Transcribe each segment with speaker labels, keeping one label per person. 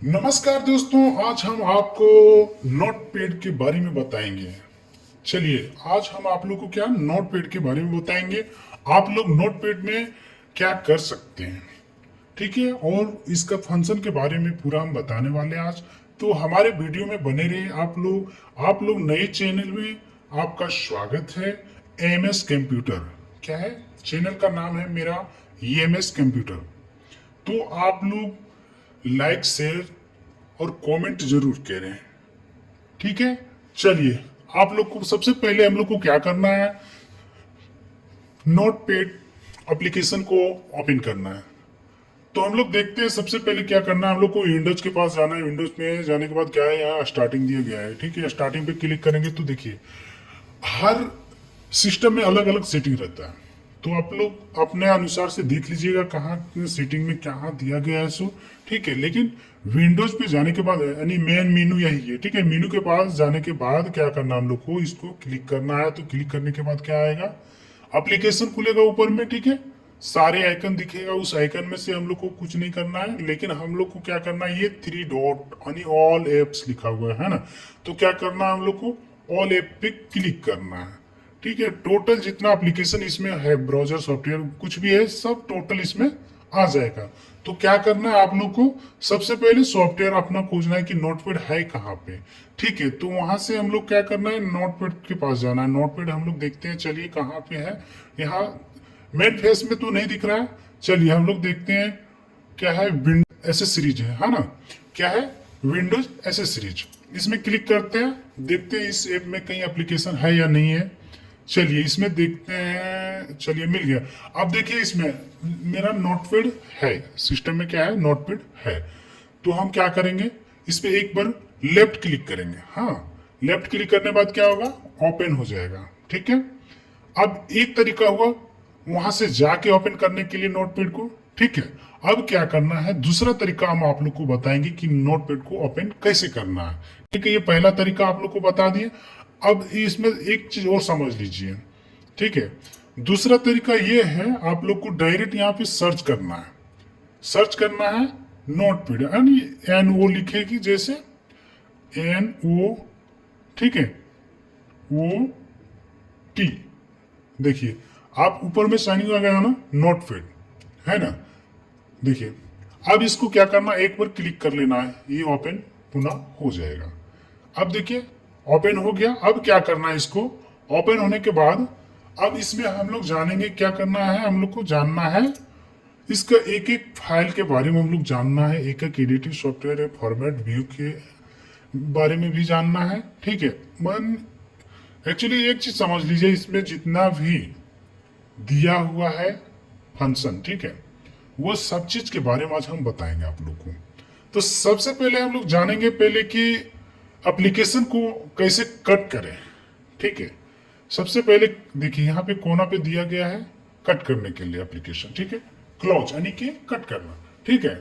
Speaker 1: नमस्कार दोस्तों, आज हम आपको नोटपैड के बारे में बताएंगे। चलिए, आज हम आप लोग को क्या नोटपैड के बारे में बताएंगे। आप लोग नोटपैड में क्या कर सकते हैं, ठीक है, और इसका फंक्शन के बारे में पूरा हम बताने वाले हैं आज। तो हमारे वीडियो में बने रहिए आप लोग नए चैनल में आपका स्वागत है। एम एस कंप्यूटर क्या है, चैनल का नाम है मेरा एम एस कंप्यूटर। तो आप लोग लाइक शेयर और कमेंट जरूर करें, ठीक है। चलिए, आप लोग को सबसे पहले हम लोग को क्या करना है, नोटपैड एप्लीकेशन को ओपन करना है। तो हम लोग देखते हैं सबसे पहले क्या करना है। हम लोग को विंडोज के पास जाना है। विंडोज में जाने के बाद क्या है, यहाँ स्टार्टिंग दिया गया है, ठीक है। स्टार्टिंग पे क्लिक करेंगे तो देखिए हर सिस्टम में अलग अलग सेटिंग रहता है। तो आप लोग अपने अनुसार से देख लीजिएगा कहाँ सेटिंग में कहाँ दिया गया है सो, ठीक है। लेकिन विंडोज पे जाने के बाद यानी मेन मेनू यही है, ठीक है। मेनू के पास जाने के बाद क्या करना, हम लोग को इसको क्लिक करना है। तो क्लिक करने के बाद क्या आएगा, एप्लीकेशन खुलेगा ऊपर में, ठीक है। सारे आइकन दिखेगा, उस आइकन में से हम लोग को कुछ नहीं करना है, लेकिन हम लोग को क्या करना है, ये 3 डॉट यानी ऑल एप्स लिखा हुआ है ना। तो क्या करना है, हम लोग को ऑल ऐप पे क्लिक करना है, ठीक है। टोटल जितना एप्लीकेशन इसमें है, ब्राउजर सॉफ्टवेयर कुछ भी है, सब टोटल इसमें आ जाएगा। तो क्या करना है, आप लोग को सबसे पहले सॉफ्टवेयर अपना खोजना है कि नोटपैड है कहाँ पे, ठीक है। तो वहां से हम लोग क्या करना है, नोटपैड के पास जाना है। नोटपैड हम लोग देखते हैं, चलिए कहाँ पे है। यहाँ मेन फेस में तो नहीं दिख रहा है। चलिए हम लोग देखते हैं क्या है, विंडोज एसेसरीज है ना। क्या है, विंडोज एसेसरीज। इसमें क्लिक करते हैं, देखते हैं इस ऐप में कहीं एप्लीकेशन है या नहीं है। चलिए इसमें देखते हैं, चलिए मिल गया। अब देखिए इसमें मेरा नोटपैड है, सिस्टम में क्या है, नोटपैड है। तो हम क्या करेंगे, इस पे एक बार लेफ्ट क्लिक करेंगे। हाँ, लेफ्ट क्लिक करने के बाद क्या होगा, ओपन हो जाएगा, ठीक है। अब एक तरीका हुआ वहां से जाके ओपन करने के लिए नोटपैड को, ठीक है। अब क्या करना है, दूसरा तरीका हम आप लोग को बताएंगे कि नोटपैड को ओपन कैसे करना है, ठीक है। ये पहला तरीका आप लोग को बता दिए। अब इसमें एक चीज और समझ लीजिए, ठीक है। दूसरा तरीका ये है, आप लोग को डायरेक्ट यहाँ पे सर्च करना है। सर्च करना है नोटपैड, यानी एन ओ लिखेगी, जैसे एन ओ, ठीक है, ओ टी। देखिए आप ऊपर में साइनिंग आ गया ना, नोटपैड है ना। देखिए अब इसको क्या करना, एक बार क्लिक कर लेना है, ये ओपन पुनः हो जाएगा। अब देखिए ओपन हो गया। अब क्या करना है, इसको ओपन होने के बाद अब इसमें हम लोग जानेंगे क्या करना है। हम लोग को जानना है इसका एक एक फाइल के बारे में हम लोग जानना है, एक एक एडिटिंग सॉफ्टवेयर है, फॉर्मेट व्यू के बारे में भी जानना है, ठीक है। मन एक्चुअली एक चीज समझ लीजिए, इसमें जितना भी दिया हुआ है फंक्शन, ठीक है, वो सब चीज के बारे में आज हम बताएंगे आप लोग को। तो सबसे पहले हम लोग जानेंगे पहले कि एप्लीकेशन को कैसे कट करें, ठीक है। सबसे पहले देखिए यहाँ पे कोना पे दिया गया है कट करने के लिए एप्लीकेशन, ठीक है। क्लोज यानी कि कट करना, ठीक है।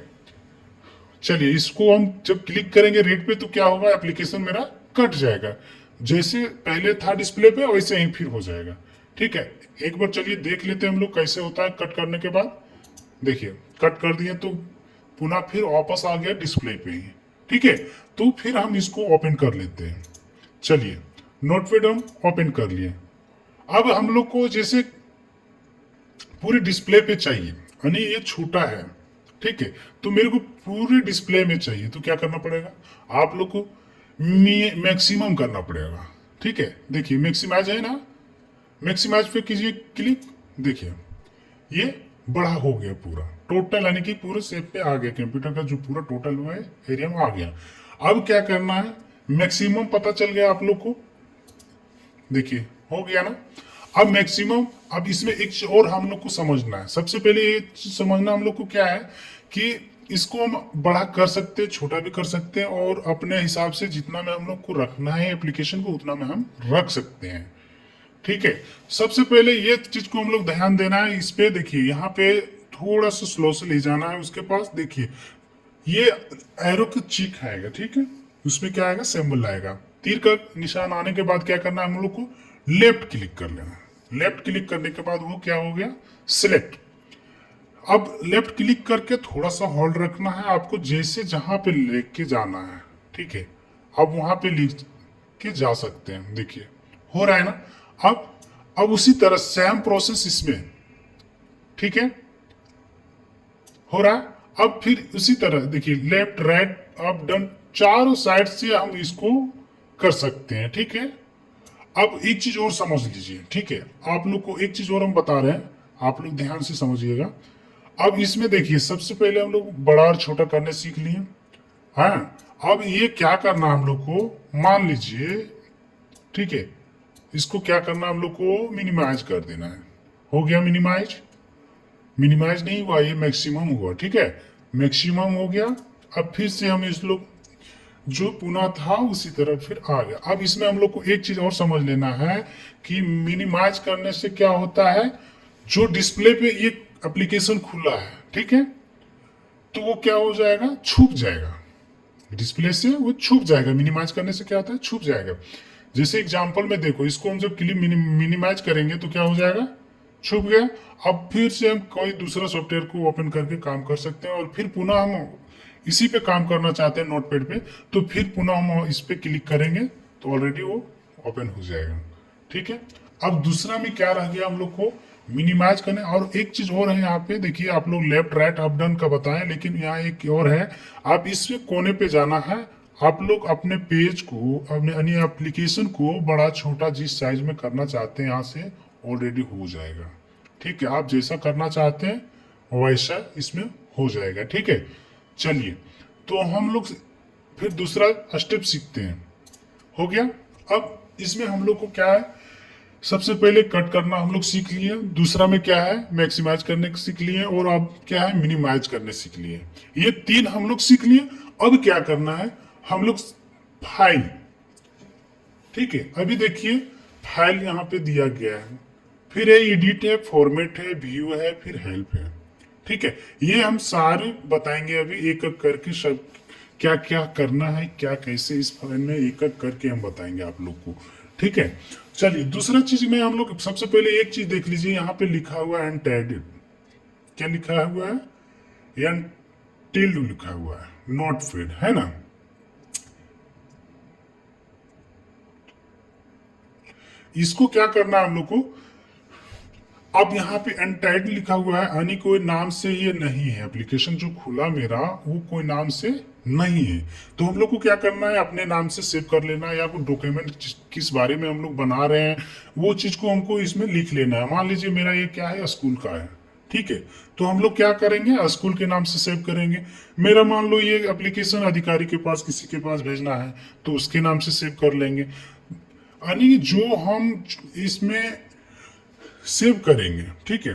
Speaker 1: चलिए इसको हम जब क्लिक करेंगे रेड पे तो क्या होगा, एप्लीकेशन मेरा कट जाएगा। जैसे पहले था डिस्प्ले पे वैसे ही फिर हो जाएगा, ठीक है। एक बार चलिए देख लेते हैं हम लोग कैसे होता है कट करने के बाद। देखिए कट कर दिए तो पुनः फिर वापस आ गया डिस्प्ले पे ही, ठीक है। तो फिर हम इसको ओपन कर लेते हैं। चलिए नोटपैड हम ओपन कर लिए। अब हम लोग को जैसे पूरी डिस्प्ले पे चाहिए, यानी ये छोटा है, ठीक है। तो मेरे को पूरे डिस्प्ले में चाहिए, तो क्या करना पड़ेगा, आप लोग को मैक्सिमम करना पड़ेगा, ठीक है। देखिए मैक्सिमाइज है ना, मैक्सिमाइज पे कीजिए क्लिक। देखिए ये बड़ा हो गया पूरा टोटल, यानी कि पूरे शेप पे आ गया, कंप्यूटर का जो पूरा टोटल हुआ है एरिया में आ गया। अब क्या करना है, मैक्सिमम पता चल गया आप लोग को, देखिए हो गया ना। अब मैक्सिमम, अब इसमें एक चीज और हम लोग को समझना है। सबसे पहले ये समझना हम लोग को क्या है कि इसको हम बड़ा कर सकते हैं, छोटा भी कर सकते हैं, और अपने हिसाब से जितना में हम लोग को रखना है एप्लीकेशन को उतना में हम रख सकते हैं, ठीक है। सबसे पहले ये चीज को हम लोग ध्यान देना है। इस पे देखिए यहाँ पे थोड़ा सा स्लो से ले जाना है, उसके पास देखिए ये एरो का चीक आएगा, ठीक है। उसमें क्या आएगा, सिंबल आएगा, तीर का निशान आने के बाद क्या करना है, हम लोग को लेफ्ट क्लिक कर लेना। लेफ्ट क्लिक करने के बाद वो क्या हो गया, सिलेक्ट। अब लेफ्ट क्लिक करके थोड़ा सा होल्ड रखना है आपको, जैसे जहां पे लेके जाना है, ठीक है, अब वहां पे लिख के जा सकते हैं। देखिए हो रहा है ना। अब उसी तरह सेम प्रोसेस इसमें, ठीक है, हो रहा है। अब फिर उसी तरह देखिए लेफ्ट राइट अप डाउन चारों साइड से हम इसको कर सकते हैं, ठीक है। अब एक चीज और समझ लीजिए, ठीक है, आप लोग को एक चीज और हम बता रहे हैं, आप लोग ध्यान से समझिएगा। अब इसमें देखिए सबसे पहले हम लोग बड़ा और छोटा करने सीख लिए, हाँ। अब ये क्या करना हम लोग को, मान लीजिए, ठीक है, इसको क्या करना हम लोग को, मिनिमाइज कर देना है। हो गया मिनिमाइज, मिनिमाइज नहीं हुआ, ये मैक्सिमम हुआ, ठीक है, मैक्सिमम हो गया। अब फिर से हम इस लोग जो पुनः था उसी तरह फिर आ गया। अब इसमें हम लोग को एक चीज और समझ लेना है कि मिनिमाइज करने से क्या होता है, जो डिस्प्ले पे ये एप्लीकेशन खुला है, ठीक है, तो वो क्या हो जाएगा, छुप जाएगा डिस्प्ले से, वो छुप जाएगा। मिनिमाइज करने से क्या होता है, छुप जाएगा। जैसे एग्जांपल में देखो, इसको हम जब क्लिक मिनिमाइज करेंगे तो क्या हो जाएगा, छुप गया। अब फिर से हम कोई दूसरा सॉफ्टवेयर को ओपन करके काम कर सकते हैं, और फिर पुनः हम इसी पे काम करना चाहते हैं नोटपैड पे, तो फिर पुनः हम इस पे क्लिक करेंगे तो ऑलरेडी वो ओपन हो जाएगा, ठीक है। अब दूसरा में क्या रह गया हम लोग को, मिनिमाइज करने। और एक चीज और है यहाँ पे देखिए, आप लोग लेफ्ट राइट अप डाउन का बताएं, लेकिन यहाँ एक और है, आप इससे कोने पे जाना है। आप लोग अपने पेज को, अपने अन्य एप्लीकेशन को बड़ा छोटा जिस साइज में करना चाहते हैं यहाँ से ऑलरेडी हो जाएगा, ठीक है। आप जैसा करना चाहते हैं वैसा इसमें हो जाएगा, ठीक है। चलिए, तो हम लोग फिर दूसरा स्टेप सीखते हैं। हो गया। अब इसमें हम लोग को क्या है, सबसे पहले कट करना हम लोग सीख लिए, दूसरा में क्या है, मैक्सिमाइज करने सीख लिए, और अब क्या है, मिनिमाइज करने सीख लिए। ये तीन हम लोग सीख लिए। अब क्या करना है, हम लोग फाइल, ठीक है, अभी देखिए फाइल यहाँ पे दिया गया है, फिर है एडिट है, फॉर्मेट है, व्यू है, फिर हेल्प है, ठीक है। ये हम सारे बताएंगे अभी एक एक करके, सब क्या क्या करना है, क्या कैसे इस फाइल में एक एक करके हम बताएंगे आप लोग को, ठीक है। चलिए दूसरा चीज में हम लोग सबसे पहले एक चीज देख लीजिए, यहाँ पे लिखा हुआ है अनटाइटेड, क्या लिखा हुआ है, टिल्ड लिखा हुआ है, नॉट फेड, है ना। इसको क्या करना है हम लोग को, अब यहाँ पे अनटाइटल लिखा हुआ है, यानी कोई नाम से ये नहीं है, एप्लीकेशन जो खुला मेरा वो कोई नाम से नहीं है। तो हम लोग को क्या करना है, अपने नाम से सेव कर लेना है, या कोई डॉक्यूमेंट किस बारे में हम लोग बना रहे हैं वो चीज को हमको इसमें लिख लेना है। मान लीजिए मेरा ये क्या है, स्कूल का है, ठीक है, तो हम लोग क्या करेंगे, स्कूल के नाम से सेव करेंगे। मेरा मान लो ये एप्लीकेशन अधिकारी के पास, किसी के पास भेजना है तो उसके नाम से सेव कर लेंगे। यानी जो हम इसमें सेव करेंगे, ठीक है,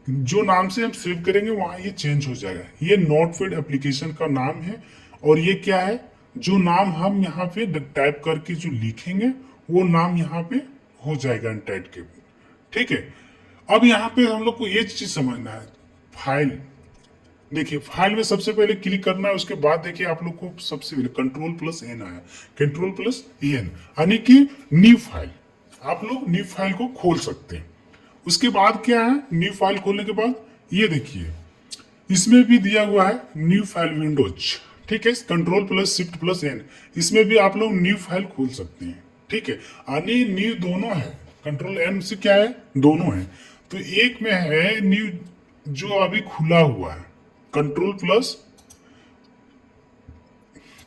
Speaker 1: जो नाम से हम सेव करेंगे वहां ये चेंज हो जाएगा। ये नोटपैड एप्लीकेशन का नाम है, और ये क्या है, जो नाम हम यहाँ पे टाइप करके जो लिखेंगे वो नाम यहाँ पे हो जाएगा अनटाइट के, ठीक है। अब यहाँ पे हम लोग को ये चीज समझना है, फाइल, देखिए फाइल में सबसे पहले क्लिक करना है, उसके बाद देखिए आप लोग को सबसे पहले कंट्रोल प्लस एन आया, कंट्रोल प्लस एन, यानी कि न्यू फाइल, आप लोग न्यू फाइल को खोल सकते हैं। उसके बाद क्या है, न्यू फाइल खोलने के बाद ये देखिए इसमें भी दिया हुआ है न्यू फाइल विंडोज, ठीक है, control plus shift plus N, इसमें भी आप लोग न्यू फाइल खोल सकते हैं, ठीक है। यानी न्यू दोनों है, कंट्रोल एन से क्या है, दोनों है। तो एक में है न्यू जो अभी खुला हुआ है, कंट्रोल प्लस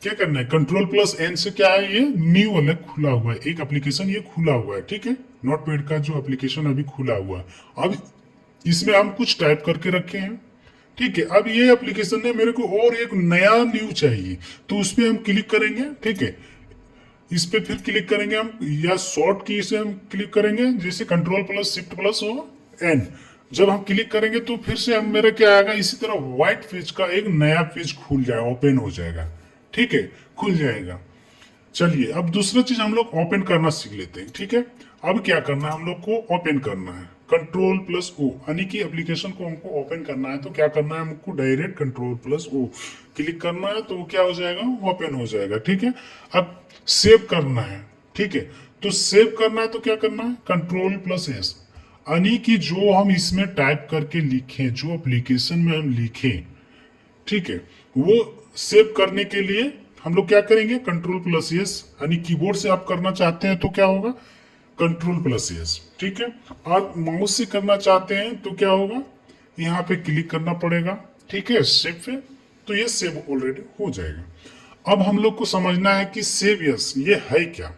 Speaker 1: क्या करना है, कंट्रोल प्लस एन से क्या है, ये न्यू वाला खुला हुआ है, एक एप्लीकेशन ये खुला हुआ है, ठीक है, नोटपैड का जो एप्लीकेशन अभी खुला हुआ है। अब इसमें हम कुछ टाइप करके रखे हैं, ठीक है। अब ये एप्लीकेशन ने मेरे को और एक नया न्यू चाहिए, तो उस पर हम क्लिक करेंगे, ठीक है, इस पे फिर क्लिक करेंगे हम, या शॉर्ट की से हम क्लिक करेंगे, जैसे कंट्रोल प्लस शिफ्ट प्लस हो एन। जब हम क्लिक करेंगे तो फिर से हम मेरा क्या आएगा, इसी तरह व्हाइट पेज का एक नया पेज खुल जाएगा, ओपन हो जाएगा, ठीक है, खुल जाएगा। चलिए अब दूसरा चीज हम लोग ओपन करना सीख लेते हैं, ठीक है। अब क्या करना है, हम लोग को ओपन करना है, कंट्रोल प्लस ओ, यानी कि एप्लीकेशन को हमको ओपन करना है तो क्या करना है, हमको direct control plus O click करना है, तो क्या हो जाएगा, ओपन हो जाएगा, ठीक है। अब सेव करना है, ठीक है, तो सेव करना है तो क्या करना है, कंट्रोल प्लस एस। यानी कि जो हम इसमें टाइप करके लिखें, जो एप्लीकेशन में हम लिखें, ठीक है, वो सेव करने के लिए हम लोग क्या करेंगे, कंट्रोल प्लस एस, यानी कीबोर्ड से आप करना चाहते हैं तो क्या होगा, कंट्रोल प्लस एस, ठीक है। और माउस से करना चाहते हैं तो क्या होगा, यहाँ पे क्लिक करना पड़ेगा, ठीक है, सेव पे, तो ये सेव ऑलरेडी हो जाएगा। अब हम लोग को समझना है कि सेव यस ये है क्या।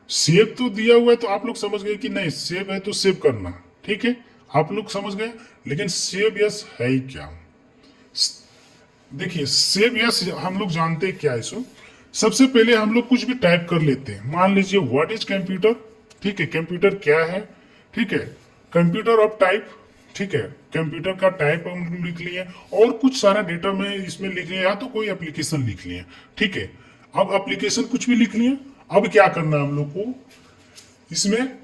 Speaker 1: सेव तो दिया हुआ है तो आप लोग समझ गए कि नहीं सेव है तो सेव करना, ठीक है, आप लोग समझ गए, लेकिन सेव यस है ही क्या। देखिए सेव यस हम लोग जानते हैं क्या है इसको। सबसे पहले हम लोग कुछ भी टाइप कर लेते हैं, मान लीजिए व्हाट इज कंप्यूटर, ठीक है, कंप्यूटर क्या है, ठीक है, कंप्यूटर ऑफ टाइप, ठीक है, कंप्यूटर का टाइप हम लोग लिख लिए, और कुछ सारा डेटा में इसमें लिख लिया, या तो कोई एप्लीकेशन लिख लिए, ठीक है। अब एप्लीकेशन कुछ भी लिख लिए, अब क्या करना है हम लोग को इसमें,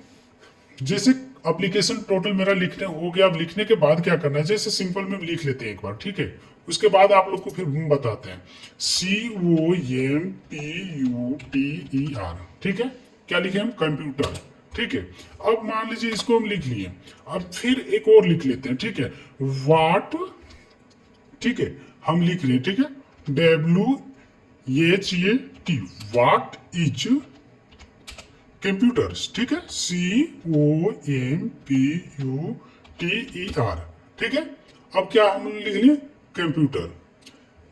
Speaker 1: जैसे एप्लीकेशन टोटल मेरा लिखने हो गया, अब लिखने के बाद क्या करना है, जैसे सिंपल में लिख लेते हैं एक बार, ठीक है, उसके बाद आप लोग को फिर हम बताते हैं। COMPUTER, ठीक है, क्या लिखे हम, कंप्यूटर, ठीक है। अब मान लीजिए इसको हम लिख लिए, अब फिर एक और लिख लेते हैं, ठीक है, वाट, ठीक है, हम लिख रहे हैं, ठीक है, WHAT, वाट इज कंप्यूटर्स, ठीक है, COMPUTER, ठीक है। अब क्या हम लिख लिए, कंप्यूटर,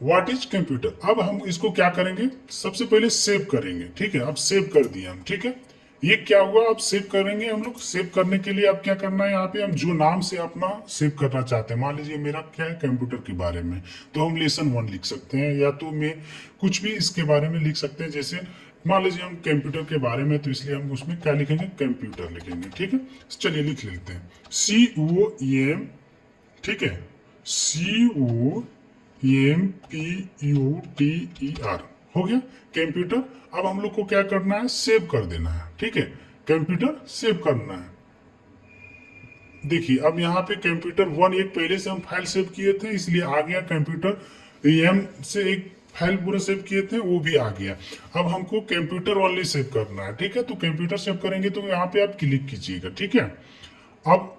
Speaker 1: व्हाट इज कंप्यूटर। अब हम इसको क्या करेंगे, सबसे पहले सेव करेंगे, ठीक है, अब सेव कर दिया हम, ठीक है, ये क्या हुआ, अब सेव करेंगे हम लोग। सेव करने के लिए अब क्या करना है, यहाँ पे हम जो नाम से अपना सेव करना चाहते हैं, मान लीजिए मेरा क्या है, कंप्यूटर के बारे में, तो हम लेसन 1 लिख सकते हैं, या तो मैं कुछ भी इसके बारे में लिख सकते हैं, जैसे मान लीजिए हम कंप्यूटर के बारे में, तो इसलिए हम उसमें क्या लिखेंगे, कंप्यूटर लिखेंगे, ठीक है। चलिए लिख लेते हैं, COM, ठीक है, COMPUTER, हो गया कंप्यूटर। अब हम लोग को क्या करना है, सेव कर देना है, ठीक है, कंप्यूटर सेव करना है। देखिए अब यहाँ पे कंप्यूटर 1 एक पहले से हम फाइल सेव किए थे, इसलिए आ गया, कंप्यूटर एम से एक फाइल पूरा सेव किए थे, वो भी आ गया। अब हमको कंप्यूटर ओनली सेव करना है, ठीक है, तो कंप्यूटर सेव करेंगे तो यहाँ पे आप क्लिक कीजिएगा, ठीक है। अब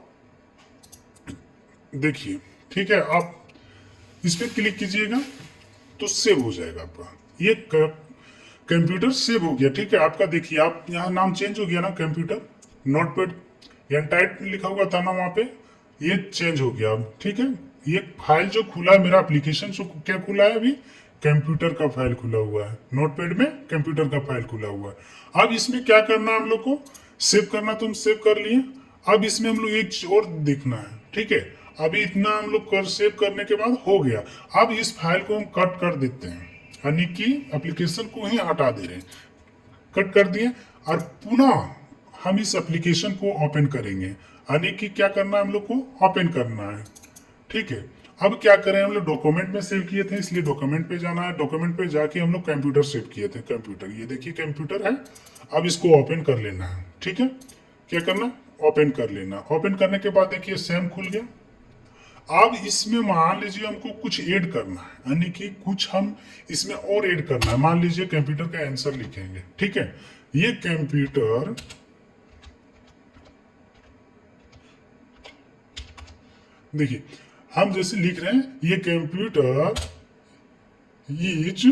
Speaker 1: देखिए, ठीक है, आप इस पर क्लिक कीजिएगा तो सेव हो जाएगा आपका, ये कंप्यूटर सेव हो गया, ठीक है आपका। देखिए आप यहाँ नाम चेंज हो गया ना, कंप्यूटर नोटपैड या टाइप लिखा हुआ था ना वहाँ पे, ये चेंज हो गया अब, ठीक है। ये फाइल जो खुला है मेरा एप्लीकेशन, जो क्या खुला है अभी, कंप्यूटर का फाइल खुला हुआ है, नोटपैड में कंप्यूटर का फाइल खुला हुआ है। अब इसमें क्या करना है हम लोग को, सेव करना तो हम सेव कर लिए, अब इसमें हम लोग एक चीज और देखना है, ठीक है। अभी इतना हम लोग कर सेव करने के बाद हो गया, अब इस फाइल को हम कट कर देते हैं, यानी कि एप्लीकेशन को ही हटा दे रहे हैं, कट कर दिए, और पुनः हम इस एप्लीकेशन को ओपन करेंगे, यानी कि क्या करना है हम लोग को, ओपन करना है, ठीक है। अब क्या करें, हम लोग डॉक्यूमेंट में सेव किए थे, इसलिए डॉक्यूमेंट पे जाना है, डॉक्यूमेंट पे जाके हम लोग कंप्यूटर सेव किए थे, कंप्यूटर, ये देखिए कंप्यूटर है। अब इसको ओपन कर लेना है, ठीक है, क्या करना, ओपन कर लेना। ओपन करने के बाद देखिए सेम खुल गया। अब इसमें मान लीजिए हमको कुछ ऐड करना है, यानी कि कुछ हम इसमें और ऐड करना है, मान लीजिए कंप्यूटर का आंसर लिखेंगे, ठीक है, ये कंप्यूटर, देखिए हम जैसे लिख रहे हैं, ये कंप्यूटर इज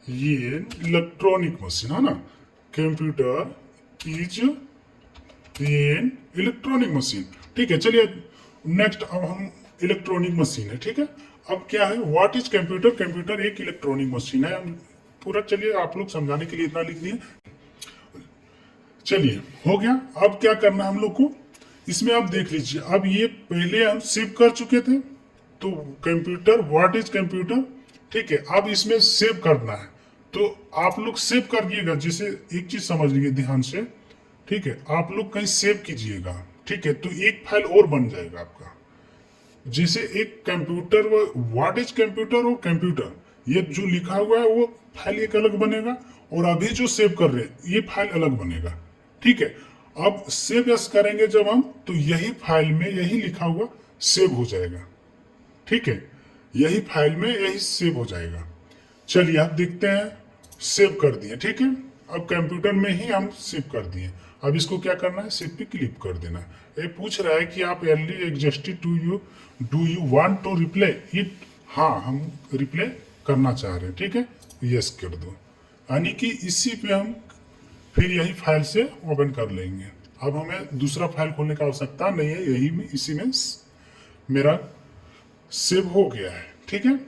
Speaker 1: ये इलेक्ट्रॉनिक मशीन है ना, computer is an electronic machine, ठीक है। चलिए नेक्स्ट, अब हम इलेक्ट्रॉनिक मशीन है, ठीक है। अब क्या है, व्हाट इज कंप्यूटर, कंप्यूटर एक इलेक्ट्रॉनिक मशीन है, पूरा चलिए आप लोग समझाने के लिए इतना लिख दिए, चलिए हो गया। अब क्या करना है हम लोग को, इसमें आप देख लीजिए, अब ये पहले हम सेव कर चुके थे, तो कंप्यूटर, व्हाट इज कंप्यूटर, ठीक है। अब इसमें सेव करना है, तो आप लोग सेव करिएगा, जैसे एक चीज समझ लीजिए ध्यान से, ठीक है, आप लोग कहीं सेव कीजिएगा, ठीक है, तो एक फाइल और बन जाएगा आपका, जैसे एक कंप्यूटर, व्हाट इज कंप्यूटर और कंप्यूटर, ये जो लिखा हुआ है वो फाइल एक अलग बनेगा, और अभी जो सेव कर रहे हैं ये फाइल अलग बनेगा, ठीक है। अब सेव यस करेंगे जब हम, तो यही फाइल में यही लिखा हुआ सेव हो जाएगा, ठीक है, यही फाइल में यही सेव हो जाएगा। चलिए आप देखते हैं, सेव कर दिए, ठीक है, अब कंप्यूटर में ही हम सेव कर दिए। अब इसको क्या करना है, सेव पे क्लिक कर देना है। ये पूछ रहा है कि आप early existed to you, do you want to reply it, हाँ हम रिप्लाई करना चाह रहे हैं, ठीक है, यस कर दो। यानी कि इसी पे हम फिर यही फाइल से ओपन कर लेंगे। अब हमें दूसरा फाइल खोलने की आवश्यकता नहीं है, यही में इसी में मेरा सेव हो गया है, ठीक है।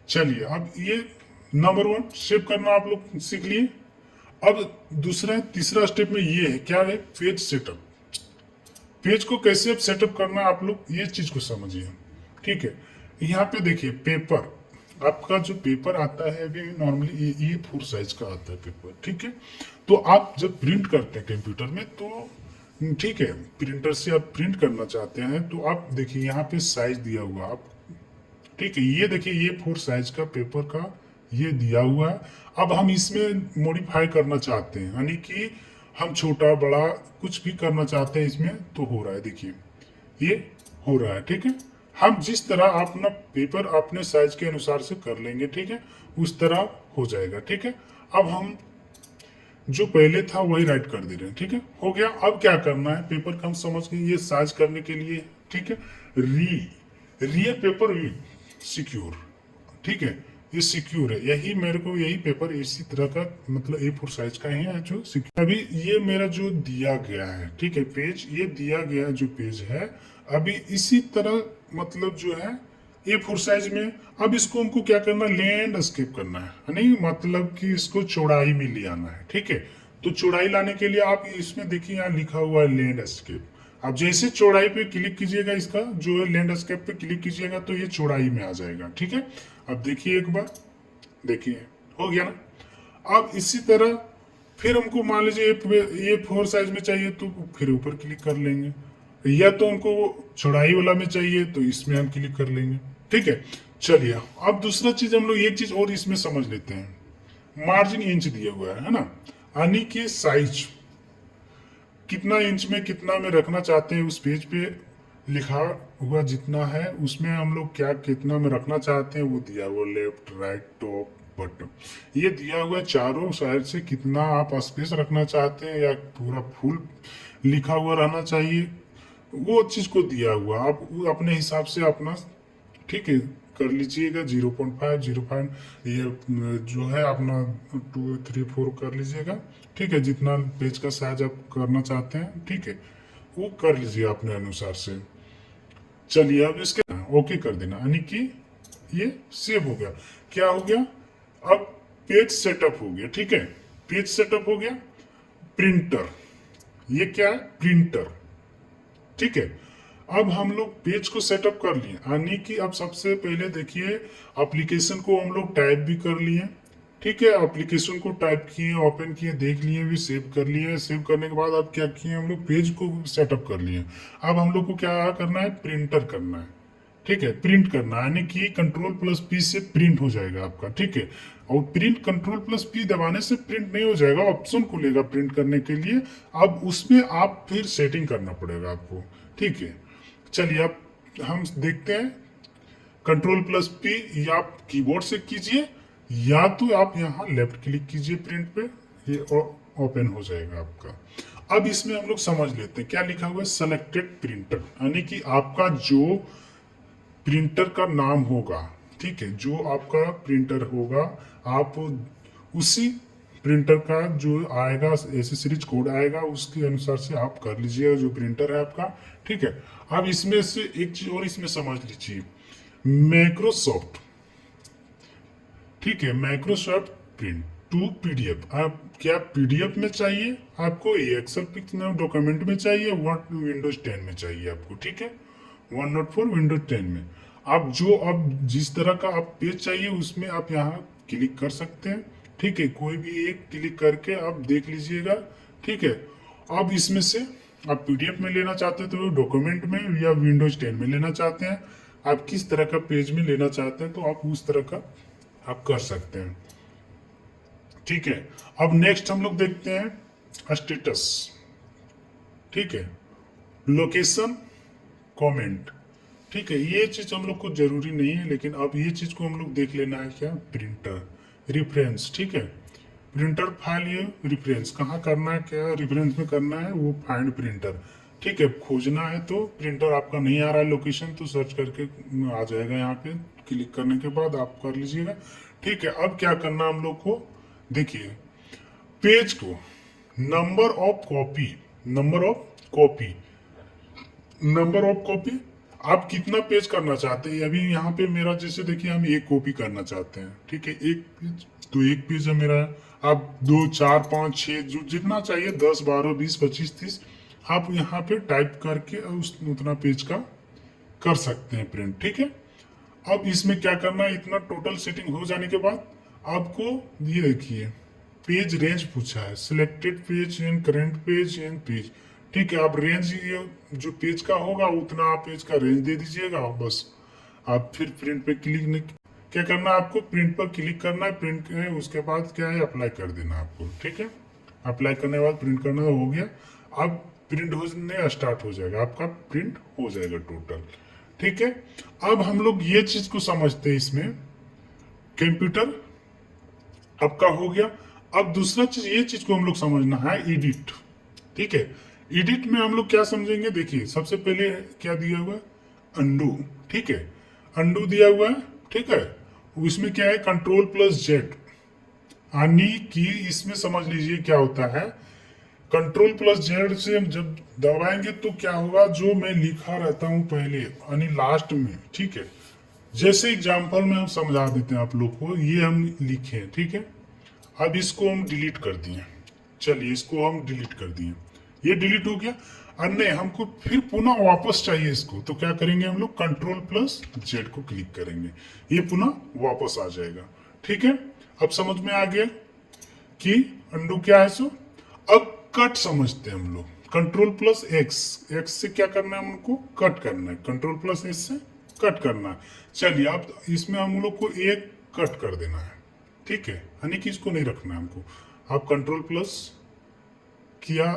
Speaker 1: चलिए अब ये नंबर 1 सेव करना आप लोग सीख लिए। अब दूसरा तीसरा स्टेप में ये है, क्या है, पेज सेटअप। पेज को कैसे सेटअप करना है आप लोग ये चीज को समझिए, ठीक है। यहाँ पे देखिए पेपर, आपका जो पेपर आता है अभी नॉर्मली ये 4 साइज का आता है पेपर, ठीक है। तो आप जब प्रिंट करते हैं कंप्यूटर में तो ठीक है, प्रिंटर से आप प्रिंट करना चाहते हैं तो आप देखिए यहाँ पे साइज दिया हुआ आप, ठीक है, ये देखिए ये 4 साइज का पेपर का ये दिया हुआ है। अब हम इसमें मॉडिफाई करना चाहते हैं, यानी कि हम छोटा बड़ा कुछ भी करना चाहते हैं इसमें तो हो रहा है, देखिए ये हो रहा है, ठीक है। हम जिस तरह अपना पेपर अपने साइज के अनुसार से कर लेंगे, ठीक है, उस तरह हो जाएगा, ठीक है। अब हम जो पहले था वही राइट कर दे रहे हैं, ठीक है, हो गया। अब क्या करना है, पेपर का हम समझ गए, ये साइज करने के लिए, ठीक है, री पेपर वी सिक्योर, ठीक है, ये सिक्योर है, यही मेरे को यही पेपर इसी तरह का मतलब A4 साइज का ही है जो सिक्योर। अभी ये मेरा जो दिया गया है, ठीक है, पेज ये दिया गया जो पेज है अभी इसी तरह मतलब जो है A4 साइज में। अब इसको हमको क्या करना है, लैंडस्केप करना है, नहीं मतलब कि इसको चौड़ाई में ले आना है, ठीक है। तो चौड़ाई लाने के लिए आप इसमें देखिए यहाँ लिखा हुआ है लैंडस्केप। आप जैसे चौड़ाई पे क्लिक कीजिएगा, इसका जो है लैंडस्केप पे क्लिक कीजिएगा तो ये चौड़ाई में आ जाएगा, ठीक है। अब देखिए एक बार, देखिए हो गया ना। अब इसी तरह फिर हमको मान लीजिए ये 4 साइज में चाहिए तो फिर ऊपर क्लिक कर लेंगे, या तो हमको चौड़ाई वाला में चाहिए तो इसमें हम क्लिक कर लेंगे, ठीक है। चलिए अब दूसरा चीज हम लोग एक चीज और इसमें समझ लेते हैं, मार्जिन इंच दिया हुआ है ना, यानी कि साइज कितना इंच में कितना में रखना चाहते हैं, उस पेज पे लिखा हुआ जितना है उसमें हम लोग क्या कितना में रखना चाहते हैं वो दिया हुआ, लेफ्ट राइट टॉप बटन ये दिया हुआ, चारों साइड से कितना आप स्पेस रखना चाहते हैं या पूरा फुल लिखा हुआ रहना चाहिए, वो चीज को दिया हुआ। आप अपने हिसाब से अपना ठीक है कर लीजिएगा, 0.5 0.5 ये जो है अपना 2 3 4 कर लीजिएगा, ठीक है, जितना पेज का साइज आप करना चाहते हैं, ठीक है, वो कर लीजिए अपने अनुसार से। चलिए अब इसके ओके कर देना, यानी कि ये सेव हो गया। क्या हो गया, अब पेज सेटअप हो गया, ठीक है, पेज सेटअप हो गया। प्रिंटर, ये क्या है, प्रिंटर, ठीक है। अब हम लोग पेज को सेटअप कर लिए, यानी कि अब सबसे पहले देखिए एप्लीकेशन को हम लोग टाइप भी कर लिए, ठीक है, एप्लीकेशन को टाइप किए, ओपन किए, देख लिए भी, सेव कर लिए। सेव करने के बाद अब क्या किए हम लोग, पेज को सेटअप कर लिए। अब हम लोग को क्या करना है, प्रिंटर करना है, ठीक है, प्रिंट करना है, यानी कि Ctrl+P से प्रिंट हो जाएगा आपका, ठीक है। और प्रिंट Ctrl+P दबाने से प्रिंट नहीं हो जाएगा, ऑप्शन खुलेगा प्रिंट करने के लिए। अब उसमें आप फिर सेटिंग करना पड़ेगा आपको, ठीक है। चलिए अब हम देखते हैं, Ctrl+P या आप कीबोर्ड से कीजिए या तो आप यहाँ लेफ्ट क्लिक कीजिए प्रिंट पे, ये ओपन हो जाएगा आपका। अब इसमें हम लोग समझ लेते हैं क्या लिखा हुआ है, सेलेक्टेड प्रिंटर, यानी कि आपका जो प्रिंटर का नाम होगा, ठीक है, जो आपका प्रिंटर होगा आप उसी प्रिंटर का जो आएगा एसेसरीज कोड आएगा उसके अनुसार से आप कर लीजिएगा जो प्रिंटर है आपका, ठीक है। अब इसमें से एक चीज और इसमें समझ लीजिए, माइक्रोसॉफ्ट, ठीक है, माइक्रोसॉफ्ट प्रिंट टू पीडीएफ। आप क्या पीडीएफ में चाहिए आपको, एक्सेल डॉक्यूमेंट में चाहिए, विंडोज 10 में चाहिए आपको, ठीक है, 104 विंडोज 10 में। आप जो अब जिस तरह का आप पेज चाहिए उसमें आप यहाँ क्लिक कर सकते हैं, ठीक है, कोई भी एक क्लिक करके आप देख लीजिएगा, ठीक है। अब इसमें से आप पीडीएफ में लेना चाहते हैं तो डॉक्यूमेंट में, या विंडोज 10 में लेना चाहते हैं, आप किस तरह का पेज में लेना चाहते हैं तो आप उस तरह का आप कर सकते हैं, ठीक है। अब नेक्स्ट हम लोग देखते हैं स्टेटस, ठीक है, लोकेशन, कमेंट, ठीक है, ये चीज हम लोग को जरूरी नहीं है, लेकिन अब ये चीज को हम लोग देख लेना है क्या, प्रिंटर रेफरेंस, ठीक है, प्रिंटर फाइल, ये रेफरेंस कहाँ करना है, क्या रेफरेंस में करना है, वो फाइंड प्रिंटर। ठीक है, खोजना है तो प्रिंटर आपका नहीं आ रहा है लोकेशन, तो सर्च करके आ जाएगा, यहाँ पे क्लिक करने के बाद आप कर लीजिएगा। ठीक है, अब क्या करना हम लोग को, देखिए पेज को number of copy, number of copy, number of copy आप कितना पेज करना चाहते हैं। अभी यहाँ पे मेरा जैसे देखिए हम एक कॉपी करना चाहते हैं, ठीक है, एक पेज, तो एक पेज है मेरा। आप 2 4 5 6 जो जितना चाहिए 10 12 20 25 30 आप यहाँ पे टाइप करके उस उतना पेज का कर सकते हैं प्रिंट। ठीक है, अब इसमें क्या करना है, इतना टोटल सेटिंग हो जाने के बाद आपको ये देखिए पेज रेंज पूछा है, selected page and current page and page. ठीक है, आप रेंज ये जो पेज का होगा उतना आप पेज का रेंज दे दीजिएगा, बस आप फिर प्रिंट पे क्लिक नहीं, क्या करना है आपको, प्रिंट पर क्लिक करना है, प्रिंट है उसके बाद क्या है अप्लाई कर देना आपको। ठीक है, अप्लाई करने के बाद प्रिंट करना हो गया, अब प्रिंट होने स्टार्ट हो जाएगा, आपका प्रिंट हो जाएगा टोटल। ठीक है, अब हम लोग ये चीज को समझते हैं, इसमें कंप्यूटर आपका हो गया। अब दूसरा चीज ये चीज को हम लोग समझना है एडिट। ठीक है, एडिट में हम लोग क्या समझेंगे, देखिए सबसे पहले क्या दिया हुआ है, अंडू। ठीक है, अंडू दिया हुआ है। ठीक है, इसमें क्या है, कंट्रोल प्लस जेड, यानी कि इसमें समझ लीजिए क्या होता है, कंट्रोल प्लस जेड से जब दबाएंगे तो क्या होगा, जो मैं लिखा रहता हूं पहले यानी लास्ट में। ठीक है, जैसे एग्जांपल में हम समझा देते हैं आप लोग को, ये हम लिखे हैं। ठीक है, अब इसको हम डिलीट कर दिए, चलिए इसको हम डिलीट कर दिए, ये डिलीट हो गया। और नहीं हमको फिर पुनः वापस चाहिए इसको, तो क्या करेंगे हम लोग, कंट्रोल प्लस जेड को क्लिक करेंगे, ये पुनः वापस आ जाएगा। ठीक है, अब समझ में आ गया कि अंडू क्या है। सो अब कट समझते हैं हम लोग, कंट्रोल प्लस एक्स, एक्स से क्या करना है हमको, कट करना है, कंट्रोल प्लस एस से कट करना है। चलिए अब इसमें हम लोग को एक कट कर देना है। ठीक है, यानी कि इसको नहीं रखना है हमको, आप कंट्रोल प्लस किया,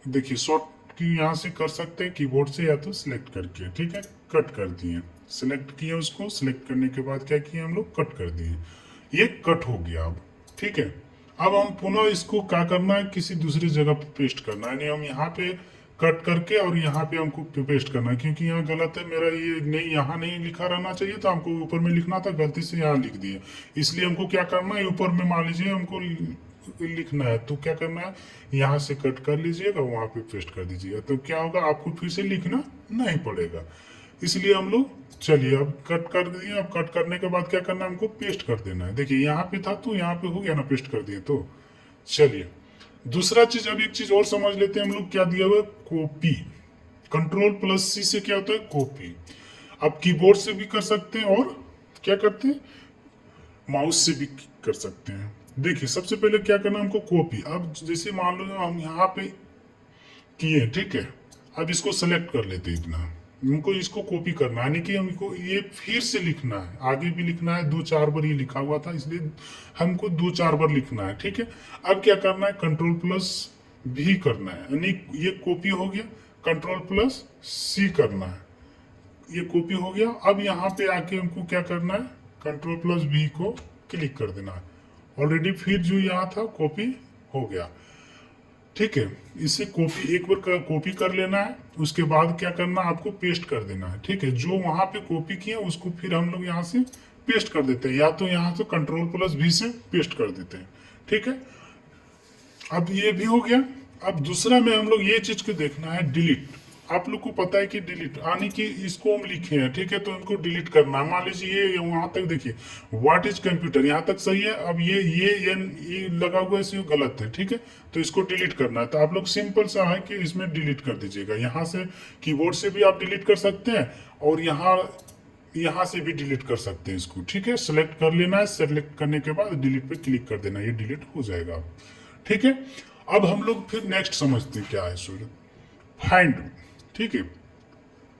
Speaker 1: देखिए शॉर्ट की यहाँ से कर सकते हैं कीबोर्ड से या तो सिलेक्ट करके। ठीक है, कट कर दिए, सिलेक्ट किया उसको, सिलेक्ट करने के बाद क्या किया हम लोग, कट कर दिए, ये कट हो गया अब। ठीक है, अब हम पुनः इसको क्या करना है, किसी दूसरी जगह पे पेस्ट करना है, यानी हम यहाँ पे कट करके और यहाँ पे हमको पेस्ट करना है, क्योंकि यहाँ गलत है मेरा, ये नहीं यहाँ नहीं लिखा रहना चाहिए था, हमको ऊपर में लिखना था, गलती से यहाँ लिख दिया, इसलिए हमको क्या करना है, ऊपर में मान लीजिए हमको लिखना है, तो क्या करना है, यहाँ से कट कर लीजिएगा, वहां पे पेस्ट कर दीजिएगा, तो क्या होगा, आपको फिर से लिखना नहीं पड़ेगा। इसलिए हम लोग, चलिए अब कट कर दिए, अब कट करने के बाद क्या करना है, हमको पेस्ट कर देना है। देखिए यहाँ पे था तो यहाँ पे हो गया ना, पेस्ट कर दिए। तो चलिए दूसरा चीज, अब एक चीज और समझ लेते हैं हम लोग, क्या दिया हुआ है, कॉपी, कंट्रोल प्लस सी से क्या होता है, कॉपी। अब कीबोर्ड से भी कर सकते हैं और क्या करते हैं, माउस से भी कर सकते हैं। देखिए सबसे पहले क्या करना है हमको, कॉपी। अब जैसे मान लो हम यहाँ पे किए, ठीक है, अब इसको सेलेक्ट कर लेते हैं, इतना हमको इसको कॉपी करना है, यानी कि हमको ये फिर से लिखना है, आगे भी लिखना है, 2 4 बार ये लिखा हुआ था इसलिए हमको 2 4 बार लिखना है। ठीक है, अब क्या करना है, कंट्रोल प्लस भी करना है, यानी ये कॉपी हो गया, कंट्रोल प्लस सी करना है, ये कॉपी हो गया। अब यहाँ पे आके हमको क्या करना है, कंट्रोल प्लस बी को क्लिक कर देना है, ऑलरेडी फिर जो यहाँ था कॉपी हो गया। ठीक है, इसे कॉपी एक बार कॉपी कर लेना है, उसके बाद क्या करना है, आपको पेस्ट कर देना है। ठीक है, जो वहां पे कॉपी किया उसको फिर हम लोग यहाँ से पेस्ट कर देते हैं, या तो यहाँ से कंट्रोल प्लस भी से पेस्ट कर देते हैं। ठीक है, अब ये भी हो गया। अब दूसरा में हम लोग ये चीज को देखना है, डिलीट। आप लोग को पता है कि डिलीट, यानी कि इसको हम लिखे हैं, ठीक है, तो इनको डिलीट करना है। मान लीजिए ये वहां तक देखिए, व्हाट इज कंप्यूटर, यहाँ तक सही है, अब ये लगा हुआ है, इसे गलत है। ठीक है, तो इसको डिलीट करना है, तो आप लोग सिंपल सा है कि इसमें डिलीट कर दीजिएगा, यहाँ से कीबोर्ड से भी आप डिलीट कर सकते हैं और यहाँ से भी डिलीट कर सकते हैं इसको। ठीक है, सेलेक्ट कर लेना है, सेलेक्ट करने के बाद डिलीट पे क्लिक कर देना, ये डिलीट हो जाएगा। ठीक है, अब हम लोग फिर नेक्स्ट समझते हैं क्या है, सूरत फाइंड। ठीक है,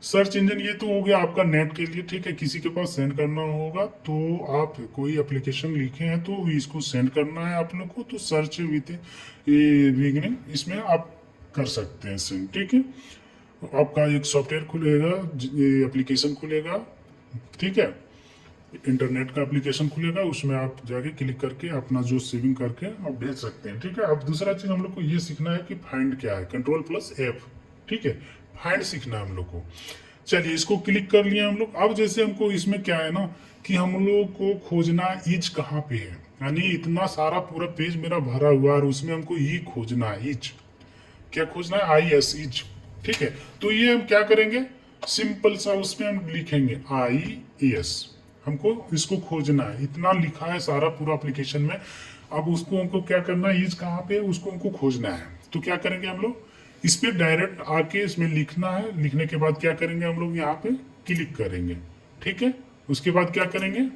Speaker 1: सर्च इंजन ये तो हो गया आपका नेट के लिए। ठीक है, किसी के पास सेंड करना होगा तो आप कोई एप्लीकेशन लिखे हैं तो इसको सेंड करना है आप लोग को, तो सर्च विद बिगिनिंग इसमें आप कर सकते हैं सेंड। ठीक है, आपका एक सॉफ्टवेयर खुलेगा, एप्लीकेशन खुलेगा। ठीक है, इंटरनेट का एप्लीकेशन खुलेगा, उसमें आप जाके क्लिक करके अपना जो सेविंग करके आप भेज सकते हैं। ठीक है, अब दूसरा चीज हम लोग को ये सीखना है कि फाइंड क्या है, कंट्रोल प्लस एफ। ठीक है, फाइंड सीखना है हम लोग को। चलिए इसको क्लिक कर लिए हम लोग। अब जैसे हमको इसमें क्या है ना कि हम लोग को खोजना ईच कहाँ पे है, यानी इतना सारा पूरा पेज मेरा भरा हुआ है और उसमें हमको ई खोजना है, ईच क्या खोजना है, आई एस, ईच। ठीक है, तो ये हम क्या करेंगे, सिंपल सा उसमें हम लिखेंगे आई एस, हमको इसको खोजना है, इतना लिखा है सारा पूरा एप्लीकेशन में। अब उसको हमको क्या करना है, ईच कहाँ पे, उसको हमको खोजना है। तो क्या करेंगे हम लोग, इस पे डायरेक्ट आके इसमें लिखना है। लिखने के बाद क्या करेंगे हम लोग, यहाँ पे क्लिक करेंगे। ठीक है, उसके बाद क्या करेंगे,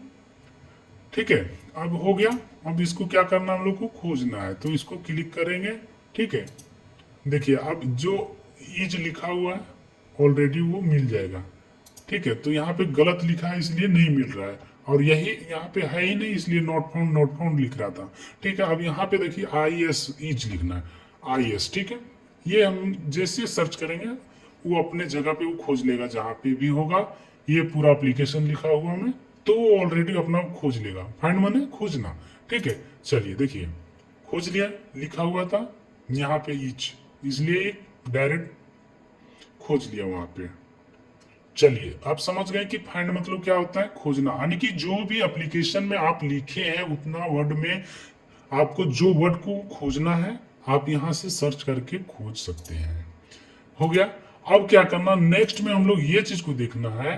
Speaker 1: ठीक है, अब हो गया। अब इसको क्या करना हम लोग को, खोजना है, तो इसको क्लिक करेंगे। ठीक है, देखिए अब जो ईज लिखा हुआ है ऑलरेडी वो मिल जाएगा। ठीक है, तो यहाँ पे गलत लिखा है इसलिए नहीं मिल रहा है, और यही यहाँ पे है ही नहीं इसलिए नॉट फाउंड लिख रहा था। ठीक है, अब यहाँ पे देखिए आई एस ईज लिखना है, आई एस। ठीक है, ये हम जैसे सर्च करेंगे वो अपने जगह पे वो खोज लेगा, जहाँ पे भी होगा ये पूरा एप्लीकेशन लिखा हुआ में, तो वो ऑलरेडी अपना खोज लेगा। फाइंड माने खोजना। ठीक है, चलिए देखिए खोज लिया, लिखा हुआ था यहाँ पे ईच, इसलिए डायरेक्ट खोज लिया वहां पे। चलिए आप समझ गए कि फाइंड मतलब क्या होता है, खोजना, यानी कि जो भी एप्लीकेशन में आप लिखे हैं उतना वर्ड में आपको जो वर्ड को खोजना है आप यहां से सर्च करके खोज सकते हैं। हो गया। अब क्या करना, नेक्स्ट में हम लोग ये चीज को देखना है,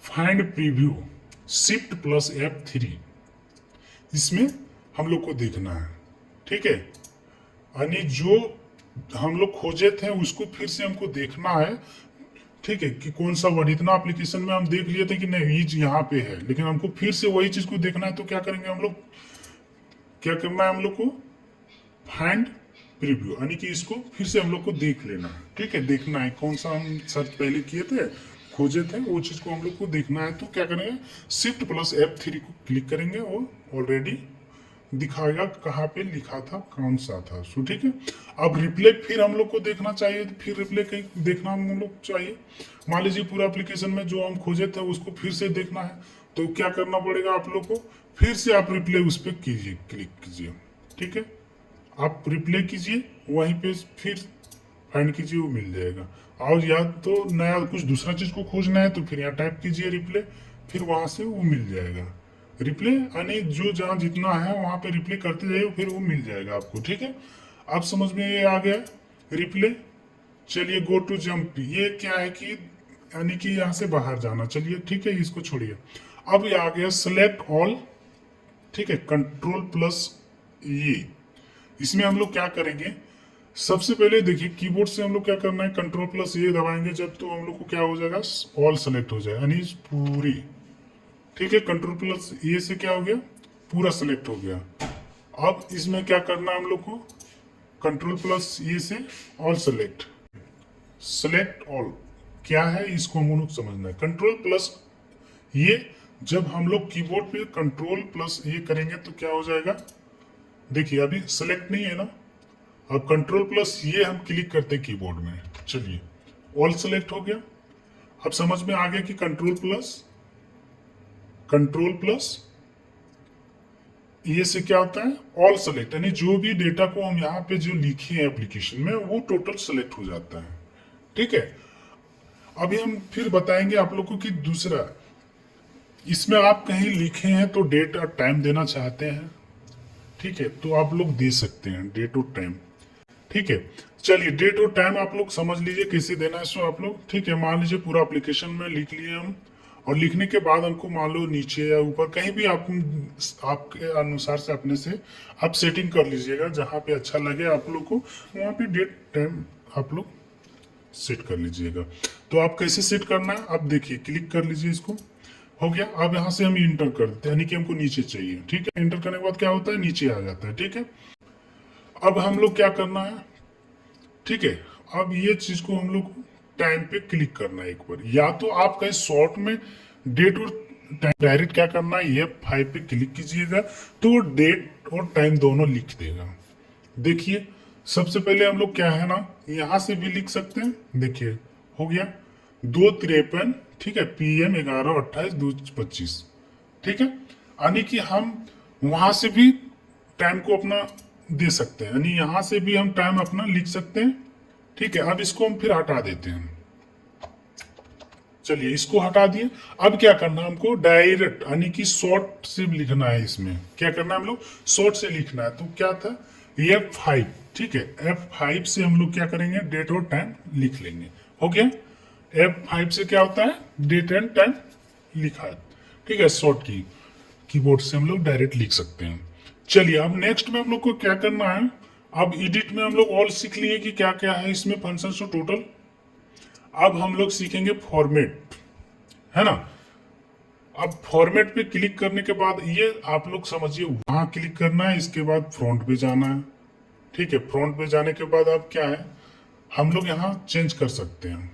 Speaker 1: find preview, shift plus F3, इसमें हम लोग को देखना है। ठीक है, यानी जो हम लोग खोजे थे उसको फिर से हमको देखना है। ठीक है, कि कौन सा वर्ड, इतना एप्लीकेशन में हम देख लिए थे कि नहीं ईज यहाँ पे है, लेकिन हमको फिर से वही चीज को देखना है। तो क्या करेंगे हम लोग, क्या करना है हम लोग को, फाइंड प्रीव्यू, यानी कि इसको फिर से हम लोग को देख लेना है। ठीक है, देखना है कौन सा हम सर्च पहले किए थे, खोजे थे, वो चीज को हम लोग को देखना है। तो क्या करेंगे, शिफ्ट प्लस F3 को क्लिक करेंगे, वो ऑलरेडी दिखाएगा कहाँ पे लिखा था, कौन सा था। सो ठीक है, अब रिप्ले फिर हम लोग को देखना चाहिए, फिर रिप्ले कहीं देखना हम लोग चाहिए। मान लीजिए पूरा एप्लीकेशन में जो हम खोजे थे उसको फिर से देखना है, तो क्या करना पड़ेगा आप लोग को, फिर से आप रिप्ले उस पर कीजिए, क्लिक कीजिए। ठीक है, आप रिप्ले कीजिए, वहीं पे फिर फाइंड कीजिए, वो मिल जाएगा। और या तो नया कुछ दूसरा चीज को खोजना है तो फिर यहाँ टाइप कीजिए रिप्ले, फिर वहां से वो मिल जाएगा। रिप्ले यानी जो जहाँ जितना है वहां पे रिप्ले करते जाइए, फिर वो मिल जाएगा आपको। ठीक है, आप समझ में ये आ गया रिप्ले। चलिए गो टू जंप, ये क्या है कि यानी कि यहाँ से बाहर जाना। चलिए ठीक है, इसको छोड़िए। अब ये आ गया सेलेक्ट ऑल। ठीक है, कंट्रोल प्लस ये, इसमें हम लोग क्या करेंगे, सबसे पहले देखिए कीबोर्ड से हम लोग क्या करना है, कंट्रोल प्लस ये दबाएंगे जब, तो हम लोग को क्या हो जाएगा, ऑल सेलेक्ट हो जाएगा, यानी पूरी। ठीक है, कंट्रोल प्लस ये से क्या हो गया, पूरा सेलेक्ट हो गया। अब इसमें क्या करना है हम लोग को, कंट्रोल प्लस ये से ऑल सेलेक्ट, सेलेक्ट ऑल क्या है इसको हम लोग समझना है। कंट्रोल प्लस ये जब हम लोग कीबोर्ड पे कंट्रोल प्लस ये करेंगे तो क्या हो जाएगा, देखिए अभी सेलेक्ट नहीं है ना, अब कंट्रोल प्लस ये हम क्लिक करते हैं कीबोर्ड में, चलिए ऑल सेलेक्ट हो गया। अब समझ में आ गया कि कंट्रोल प्लस ये से क्या होता है, ऑल सेलेक्ट, यानी जो भी डेटा को हम यहाँ पे जो लिखे हैं एप्लीकेशन में वो टोटल सेलेक्ट हो जाता है। ठीक है, अभी हम फिर बताएंगे आप लोगों को कि दूसरा, इसमें आप कहीं लिखे हैं तो डेट और टाइम देना चाहते हैं, ठीक है, तो आप लोग दे सकते हैं डेट और टाइम। ठीक है, चलिए डेट और टाइम आप लोग समझ लीजिए कैसे देना है इसको आप लोग। ठीक है, मान लीजिए पूरा एप्लीकेशन में लिख लिए हम, और लिखने के बाद हमको मान लो नीचे या ऊपर कहीं भी आप आपके अनुसार से अपने से आप सेटिंग कर लीजिएगा, जहाँ पे अच्छा लगे आप लोग को वहाँ पे डेट टाइम आप लोग सेट कर लीजिएगा। तो आप कैसे सेट करना है, आप देखिए क्लिक कर लीजिए, इसको हो गया। अब यहाँ से हम इंटर कर देते हैं, यानी कि हमको नीचे चाहिए। ठीक है, इंटर करने के बाद क्या होता है, नीचे आ जाता है। ठीक है, अब हम लोग क्या करना है, ठीक है, अब ये चीज को हम लोग टाइम पे क्लिक करना है एक बार, या तो आप कहीं शॉर्ट में डेट और टाइम डायरेक्ट क्या करना है, ये 5 पे क्लिक कीजिएगा तो डेट और टाइम दोनों लिख देगा। देखिए सबसे पहले हम लोग क्या है ना, यहां से भी लिख सकते हैं, देखिए हो गया 2:53। ठीक है, PM 11:28 2:25, ठीक है, यानी कि हम वहां से भी टाइम को अपना दे सकते हैं, यानी यहां से भी हम टाइम अपना लिख सकते हैं। ठीक है, अब इसको हम फिर हटा देते हैं। चलिए इसको हटा दिए। अब क्या करना है हमको, डायरेक्ट यानी कि शॉर्ट से लिखना है। इसमें क्या करना है, हम लोग शॉर्ट से लिखना है। तो क्या था, F5। ठीक है, F5 से हम लोग क्या करेंगे, डेट और टाइम लिख लेंगे। हो गया, F5 से क्या होता है, डेट एंड टाइम लिखा है। ठीक है, शॉर्ट की कीबोर्ड से हम लोग डायरेक्ट लिख सकते हैं। चलिए अब नेक्स्ट में हम लोग को क्या करना है, अब एडिट में हम लोग ऑल सीख लिए कि क्या क्या है इसमें फंक्शन तो टोटल। अब हम लोग सीखेंगे फॉर्मेट, है ना। अब फॉर्मेट पे क्लिक करने के बाद ये आप लोग समझिए, वहां क्लिक करना है, इसके बाद फ्रंट पे जाना है। ठीक है, फ्रंट पे जाने के बाद अब क्या है, हम लोग यहाँ चेंज कर सकते हैं।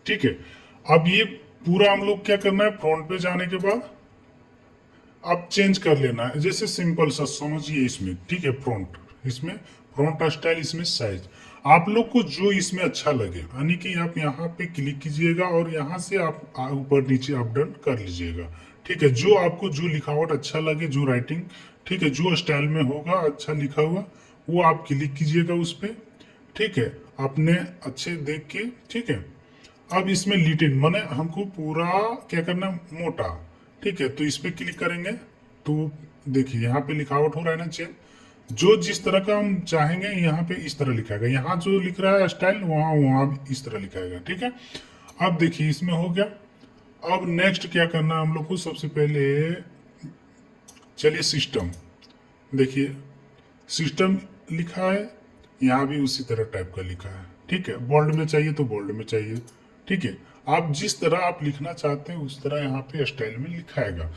Speaker 1: ठीक है, अब ये पूरा हम लोग क्या करना है, फ्रंट पे जाने के बाद अब चेंज कर लेना है, जैसे सिंपल सा समझिए इसमें। ठीक है, फ्रंट, इसमें फ्रंट स्टाइल, इसमें साइज, आप लोग को जो इसमें अच्छा लगे, यानी कि आप यहाँ पे क्लिक कीजिएगा और यहाँ से आप ऊपर नीचे अप डाउन कर लीजिएगा। ठीक है, जो आपको जो लिखावट अच्छा लगे, जो राइटिंग, ठीक है, जो स्टाइल में होगा अच्छा लिखा हुआ, वो आप क्लिक कीजिएगा उस पर। ठीक है, अपने अच्छे देख के। ठीक है, अब इसमें लिटिल माने हमको पूरा क्या करना है, मोटा। ठीक है, तो इस पे क्लिक करेंगे तो देखिए यहाँ पे लिखावट हो रहा है ना चेंज, जो जिस तरह का हम चाहेंगे यहाँ पे इस तरह लिखाएगा, यहाँ जो लिख रहा है स्टाइल वहाँ वहाँ भी इस तरह लिखाएगा। ठीक है, अब देखिए इसमें हो गया। अब नेक्स्ट क्या करना है हम लोग को, सबसे पहले चलिए सिस्टम, देखिए सिस्टम लिखा है, यहाँ भी उसी तरह टाइप का लिखा है। ठीक है, बोल्ड में चाहिए तो बोल्ड में चाहिए। ठीक है, आप जिस तरह आप लिखना चाहते हैं उस तरह यहाँ पे स्टाइल में लिखाएगा।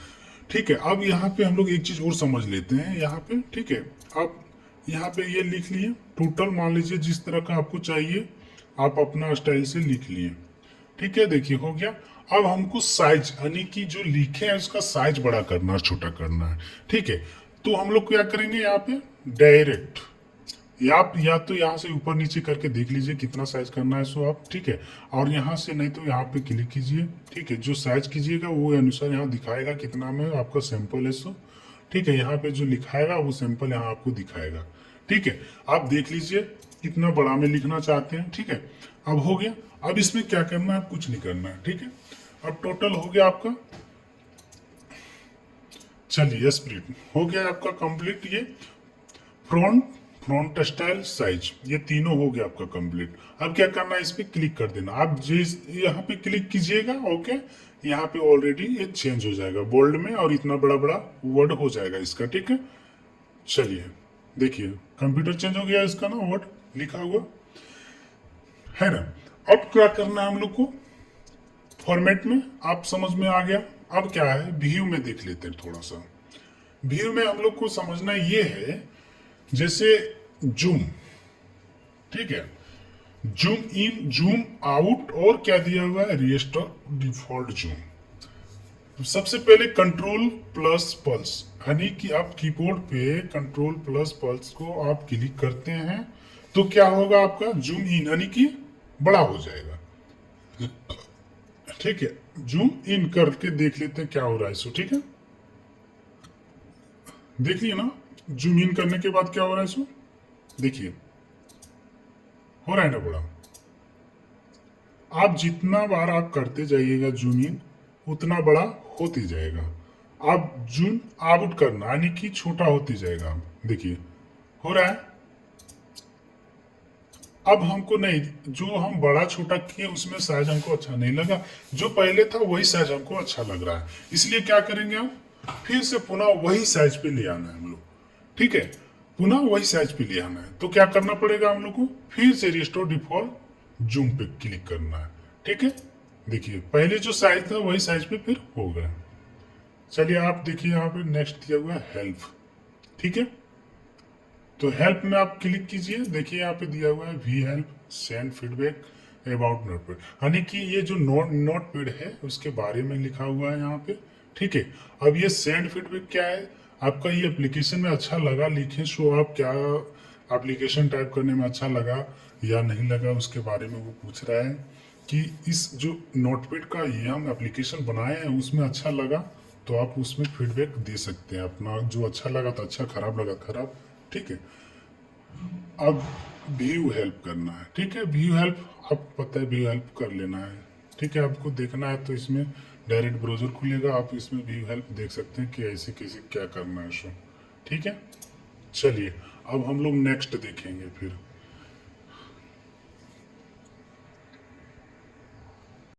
Speaker 1: ठीक है, अब यहाँ पे हम लोग एक चीज और समझ लेते हैं यहाँ पे। ठीक है, अब यहाँ पे ये लिख लिए टोटल, मान लीजिए जिस तरह का आपको चाहिए आप अपना स्टाइल से लिख लिए। ठीक है, देखिए हो गया। अब हमको साइज यानी कि जो लिखे हैं उसका साइज बड़ा करना है, छोटा करना है। ठीक है, तो हम लोग क्या करेंगे, यहाँ पे डायरेक्ट या तो यहाँ से ऊपर नीचे करके देख लीजिए कितना साइज करना है सो आप। ठीक है, और यहाँ से नहीं तो यहाँ पे क्लिक कीजिए। ठीक है, जो साइज कीजिएगा वो अनुसार यहाँ दिखाएगा कितना में आपका सैंपल है सो। ठीक है, यहाँ पे जो लिखाएगा वो सैंपल यहाँ आपको दिखाएगा। ठीक है, आप देख लीजिए कितना बड़ा में लिखना चाहते हैं। ठीक है, अब हो गया। अब इसमें क्या करना है, कुछ नहीं करना है। ठीक है, अब टोटल हो गया आपका, चलिए स्प्लिट हो गया आपका कंप्लीट। ये फ्रंट, फ्रंट स्टाइल, साइज, ये तीनों हो गया आपका कंप्लीट। अब क्या करना है, इस पे क्लिक कर देना। आप जिस यहाँ पे क्लिक कीजिएगा, ओके, यहाँ पे ऑलरेडी ये चेंज हो जाएगा बोल्ड में और इतना बड़ा बड़ा वर्ड हो जाएगा इसका। ठीक है, चलिए देखिए कंप्यूटर चेंज हो गया इसका ना, वर्ड लिखा हुआ है ना। अब क्या करना है हम लोग को, फॉर्मेट में आप समझ में आ गया। अब क्या है, व्यू में देख लेते हैं थोड़ा सा। व्यू में हम लोग को समझना ये है, जैसे जूम, ठीक है, जूम इन, जूम आउट, और क्या दिया हुआ है, रिस्टोर डिफॉल्ट जूम। सबसे पहले कंट्रोल प्लस पल्स, यानी कि आप कीबोर्ड पे कंट्रोल प्लस पल्स को आप क्लिक करते हैं तो क्या होगा, आपका जूम इन यानी कि बड़ा हो जाएगा। ठीक है, जूम इन करके देख लेते हैं क्या हो रहा है इसको। ठीक है, देखिए ना, जूम इन करने के बाद क्या हो रहा है इसको, देखिए हो रहा है ना बड़ा। आप जितना बार आप करते जाइएगा जूम इन, उतना बड़ा होते जाएगा। आप जूम आउट करना यानी कि छोटा होते जाएगा। देखिए हो रहा है। अब हमको नहीं, जो हम बड़ा छोटा किए उसमें साइज हमको अच्छा नहीं लगा, जो पहले था वही साइज हमको अच्छा लग रहा है। इसलिए क्या करेंगे हम, फिर से पुनः वही साइज पे ले आना है हम लोग। ठीक है, पुनः वही साइज पे ले आना है तो क्या करना पड़ेगा हम लोग को, फिर से रिस्टोर डिफॉल्ट जूम पे क्लिक करना है। ठीक है, देखिए पहले जो साइज था वही साइज पे फिर हो गया। चलिए आप देखिए यहाँ पे नेक्स्ट दिया हुआ है हेल्प। ठीक है, तो हेल्प में आप क्लिक कीजिए, देखिए यहाँ पे दिया हुआ है we help send feedback about Notepad, यानी कि ये जो नोटपैड है उसके बारे में लिखा हुआ है यहाँ पे। ठीक है, अब ये सेंड फीडबैक क्या है, आपका ये एप्लीकेशन में अच्छा लगा लिखे सो आप क्या एप्लीकेशन टाइप करने में अच्छा लगा या नहीं लगा उसके बारे में वो पूछ रहा है कि इस जो नोटपैड का ये हम एप्लीकेशन बनाए हैं उसमें अच्छा लगा तो आप उसमें फीडबैक दे सकते हैं अपना, जो अच्छा लगा तो अच्छा, खराब लगा खराब, ठीक है। अब व्यू हेल्प करना है, ठीक है। व्यू हेल्प आपको पता है, व्यू हेल्प कर लेना है, ठीक है। आपको देखना है तो इसमें डायरेक्ट ब्राउज़र खुलेगा, आप इसमें व्यू हेल्प देख सकते हैं कि ऐसे कैसे क्या करना है शो, ठीक है। चलिए अब हम लोग नेक्स्ट देखेंगे फिर।